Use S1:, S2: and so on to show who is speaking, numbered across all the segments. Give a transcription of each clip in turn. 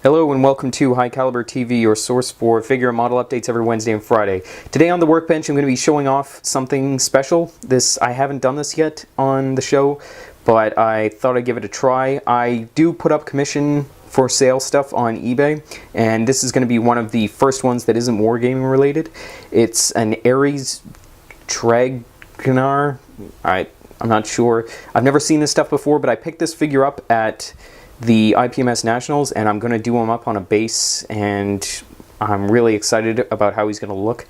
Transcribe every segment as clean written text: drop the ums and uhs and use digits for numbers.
S1: Hello and welcome to High Caliber TV, your source for figure and model updates every Wednesday and Friday. Today on the Workbench I'm going to be showing off something special. I haven't done this yet on the show, but I thought I'd give it a try. I do put up commission for sale stuff on eBay, and this is going to be one of the first ones that isn't wargaming related. It's an Ares Dragonar. I'm not sure. I've never seen this stuff before, but I picked this figure up at the IPMS Nationals, and I'm going to do him up on a base, and I'm really excited about how he's going to look.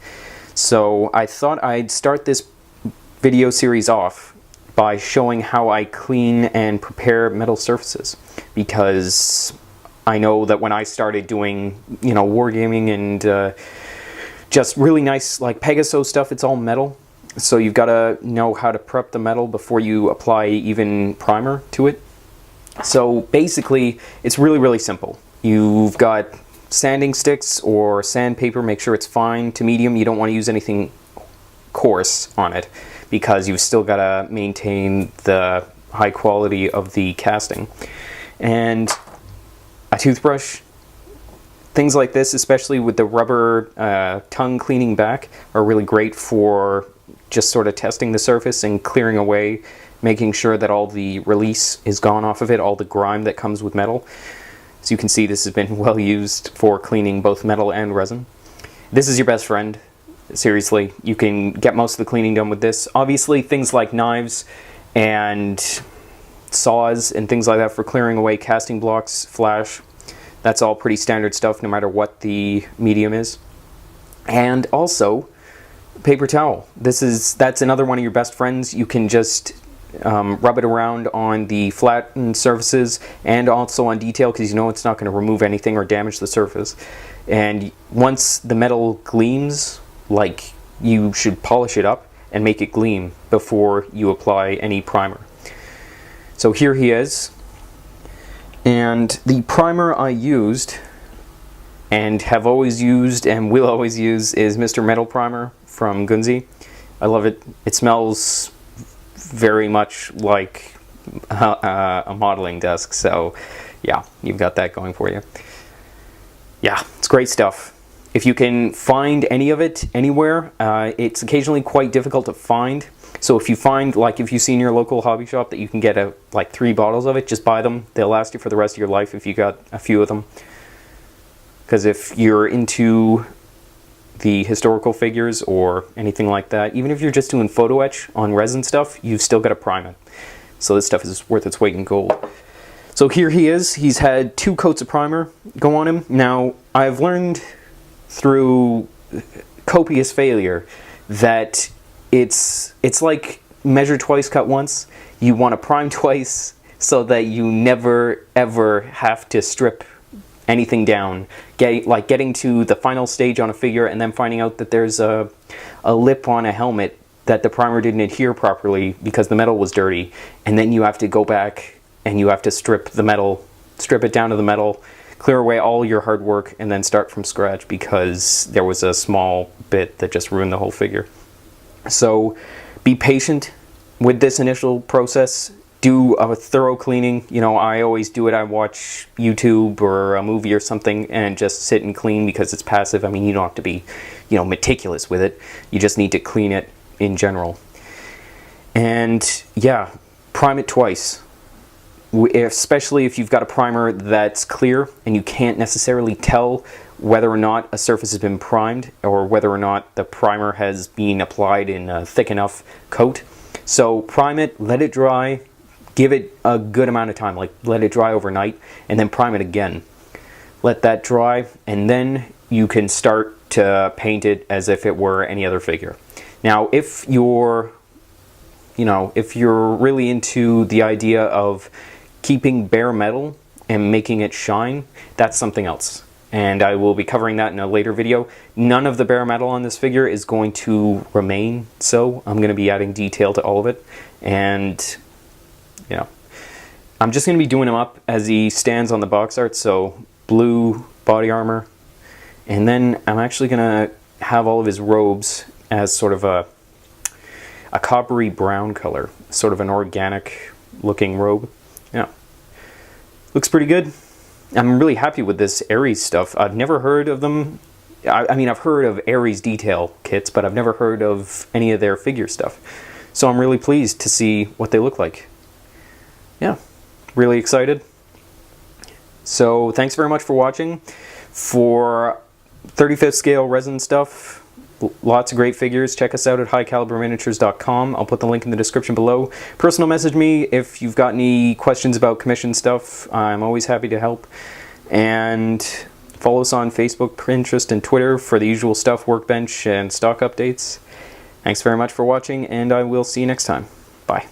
S1: So I thought I'd start this video series off by showing how I clean and prepare metal surfaces, because I know that when I started doing, wargaming and just really nice like Pegaso stuff, it's all metal. So you've got to know how to prep the metal before you apply even primer to it. So basically, it's really simple. You've got sanding sticks or sandpaper. Make sure it's fine to medium. You don't want to use anything coarse on it because you've still got to maintain the high quality of the casting. And a toothbrush. Things like this, especially with the rubber tongue cleaning back, are really great for just sort of testing the surface and clearing away, making sure that all the release is gone off of it, all the grime that comes with metal. As you can see, this has been well used for cleaning both metal and resin. This is your best friend. Seriously, you can get most of the cleaning done with this. Obviously, things like knives and saws and things like that for clearing away casting blocks, flash, that's all pretty standard stuff no matter what the medium is. And also, paper towel. That's another one of your best friends. You can just rub it around on the flattened surfaces and also on detail, because you know it's not going to remove anything or damage the surface. And once the metal gleams, like, you should polish it up and make it gleam before you apply any primer. So here he is, and the primer I used and have always used and will always use is Mr. Metal Primer from Gunzi. I love it. It smells very much like a modeling desk, so yeah, you've got that going for you. Yeah, it's great stuff. If you can find any of it anywhere, it's occasionally quite difficult to find. So if you find, like, if you see in your local hobby shop that you can get like 3 bottles of it, just buy them. They'll last you for the rest of your life if you got a few of them. Because if you're into the historical figures or anything like that, even if you're just doing photo etch on resin stuff, you've still got to prime it. So this stuff is worth its weight in gold. So here he is. He's had 2 coats of primer go on him. Now, I've learned through copious failure that it's like measure twice, cut once. You want to prime twice so that you never ever have to strip anything down, getting to the final stage on a figure and then finding out that there's a lip on a helmet that the primer didn't adhere properly because the metal was dirty, and then you have to go back and you have to strip it down to the metal, clear away all your hard work, and then start from scratch because there was a small bit that just ruined the whole figure. So be patient with this initial process. Do a thorough cleaning. I always do it. I watch YouTube or a movie or something and just sit and clean because it's passive. I mean, you don't have to be, meticulous with it. You just need to clean it in general. And yeah, prime it twice. Especially if you've got a primer that's clear and you can't necessarily tell whether or not a surface has been primed or whether or not the primer has been applied in a thick enough coat. So prime it, let it dry. Give it a good amount of time, like let it dry overnight, and then prime it again. Let that dry, and then you can start to paint it as if it were any other figure. Now, if you're really into the idea of keeping bare metal and making it shine, that's something else. And I will be covering that in a later video. None of the bare metal on this figure is going to remain so. I'm going to be adding detail to all of it, and I'm just going to be doing him up as he stands on the box art, so blue body armor, and then I'm actually going to have all of his robes as sort of a coppery brown color, sort of an organic looking robe. Yeah, looks pretty good. I'm really happy with this Ares stuff. I've never heard of them. I mean, I've heard of Ares detail kits, but I've never heard of any of their figure stuff. So I'm really pleased to see what they look like. Yeah, really excited. So thanks very much for watching. For 35th scale resin stuff, lots of great figures. Check us out at highcaliberminiatures.com. I'll put the link in the description below. Personal message me if you've got any questions about commission stuff. I'm always happy to help. And follow us on Facebook, Pinterest, and Twitter for the usual stuff, Workbench, and stock updates. Thanks very much for watching, and I will see you next time. Bye.